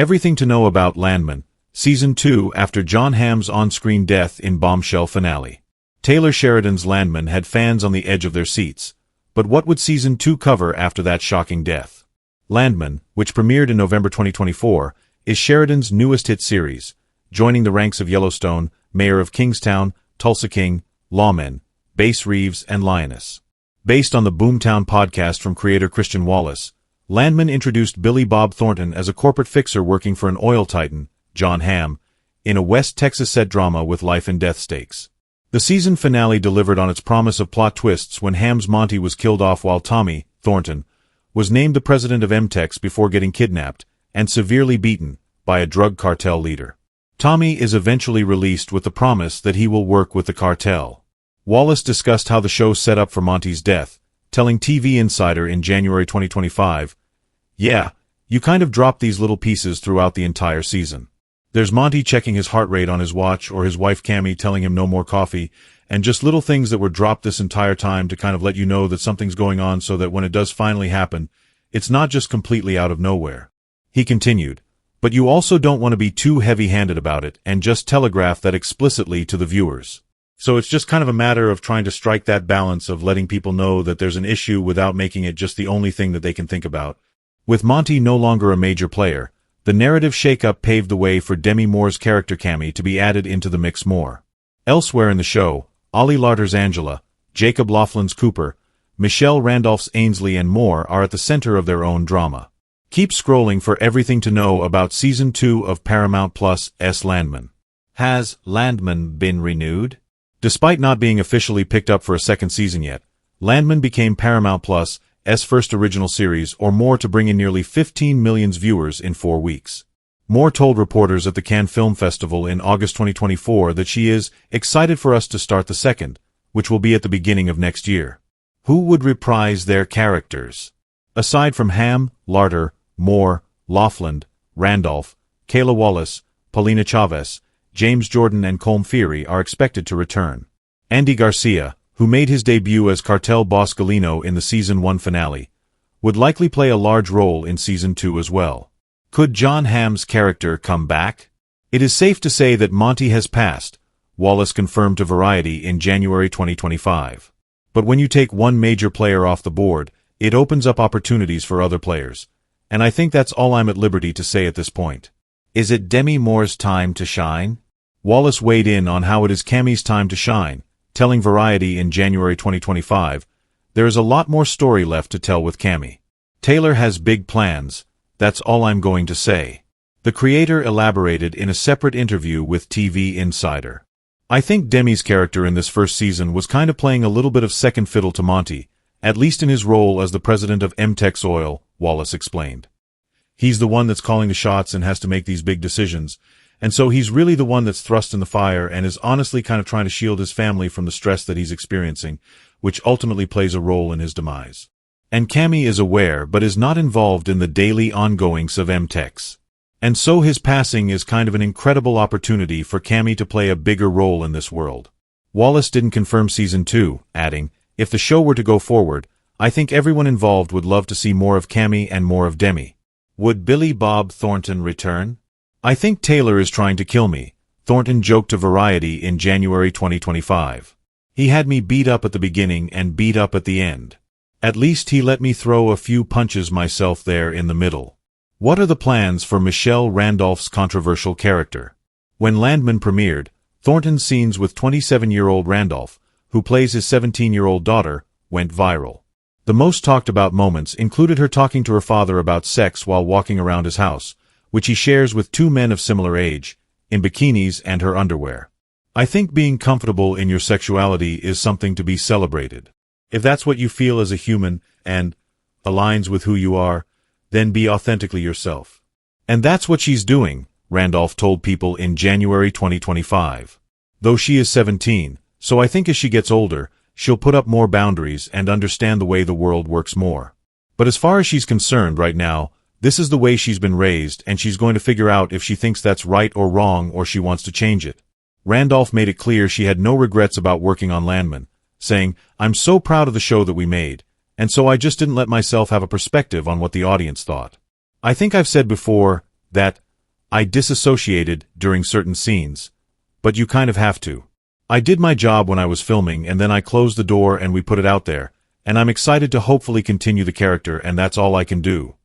Everything to know about Landman, Season 2 after Jon Hamm's on-screen death in bombshell finale. Taylor Sheridan's Landman had fans on the edge of their seats. But what would Season 2 cover after that shocking death? Landman, which premiered in November 2024, is Sheridan's newest hit series, joining the ranks of Yellowstone, Mayor of Kingstown, Tulsa King, Lawmen, Bass Reeves, and Lioness. Based on the Boomtown podcast from creator Christian Wallace, Landman introduced Billy Bob Thornton as a corporate fixer working for an oil titan, Jon Hamm, in a West Texas-set drama with life-and-death stakes. The season finale delivered on its promise of plot twists when Hamm's Monty was killed off while Tommy, Thornton, was named the president of MTEX before getting kidnapped and severely beaten by a drug cartel leader. Tommy is eventually released with the promise that he will work with the cartel. Wallace discussed how the show set up for Monty's death, telling TV Insider in January 2025, "Yeah, you kind of dropped these little pieces throughout the entire season. There's Monty checking his heart rate on his watch or his wife Cammie telling him no more coffee, and just little things that were dropped this entire time to kind of let you know that something's going on so that when it does finally happen, it's not just completely out of nowhere." He continued, "But you also don't want to be too heavy-handed about it and just telegraph that explicitly to the viewers. So it's just kind of a matter of trying to strike that balance of letting people know that there's an issue without making it just the only thing that they can think about." With Monty no longer a major player, the narrative shakeup paved the way for Demi Moore's character Cammie to be added into the mix more. Elsewhere in the show, Ollie Larter's Angela, Jacob Laughlin's Cooper, Michelle Randolph's Ainsley and more are at the center of their own drama. Keep scrolling for everything to know about Season 2 of Paramount Plus' Landman. Has Landman been renewed? Despite not being officially picked up for a second season yet, Landman became Paramount Plus' first original series or more to bring in nearly 15 million viewers in 4 weeks. Moore told reporters at the Cannes Film Festival in August 2024 that she is excited for us to start the second, which will be at the beginning of next year. Who would reprise their characters? Aside from Hamm, Larter, Moore, Laughlin, Randolph, Kayla Wallace, Paulina Chavez, James Jordan and Colm Feary are expected to return. Andy Garcia, who made his debut as cartel boss Galino in the Season 1 finale, would likely play a large role in Season 2 as well. Could Jon Hamm's character come back? It is safe to say that Monty has passed, Wallace confirmed to Variety in January 2025. But when you take one major player off the board, it opens up opportunities for other players. And I think that's all I'm at liberty to say at this point. Is it Demi Moore's time to shine? Wallace weighed in on how it is Cammie's time to shine, telling Variety in January 2025, "There is a lot more story left to tell with Cammie. Taylor has big plans, that's all I'm going to say." The creator elaborated in a separate interview with TV Insider. "I think Demi's character in this first season was kind of playing a little bit of second fiddle to Monty, at least in his role as the president of MTEX Oil," Wallace explained. "He's the one that's calling the shots and has to make these big decisions. And so he's really the one that's thrust in the fire and is honestly kind of trying to shield his family from the stress that he's experiencing, which ultimately plays a role in his demise. And Cammie is aware but is not involved in the daily ongoings of MTEX. And so his passing is kind of an incredible opportunity for Cammie to play a bigger role in this world." Wallace didn't confirm Season 2, adding, "If the show were to go forward, I think everyone involved would love to see more of Cammie and more of Demi." Would Billy Bob Thornton return? "I think Taylor is trying to kill me," Thornton joked to Variety in January 2025. "He had me beat up at the beginning and beat up at the end. At least he let me throw a few punches myself there in the middle." What are the plans for Michelle Randolph's controversial character? When Landman premiered, Thornton's scenes with 27-year-old Randolph, who plays his 17-year-old daughter, went viral. The most talked about moments included her talking to her father about sex while walking around his house, which he shares with 2 men of similar age, in bikinis and her underwear. I think being comfortable in your sexuality is something to be celebrated. If that's what you feel as a human and aligns with who you are, then be authentically yourself. And that's what she's doing, Randolph told People in January 2025. Though she is 17, so I think as she gets older, she'll put up more boundaries and understand the way the world works more. But as far as she's concerned right now, this is the way she's been raised, and she's going to figure out if she thinks that's right or wrong or she wants to change it. Randolph made it clear she had no regrets about working on Landman, saying, "I'm so proud of the show that we made, and so I just didn't let myself have a perspective on what the audience thought. I think I've said before that I disassociated during certain scenes. But you kind of have to. I did my job when I was filming, and then I closed the door and we put it out there, and I'm excited to hopefully continue the character, and that's all I can do.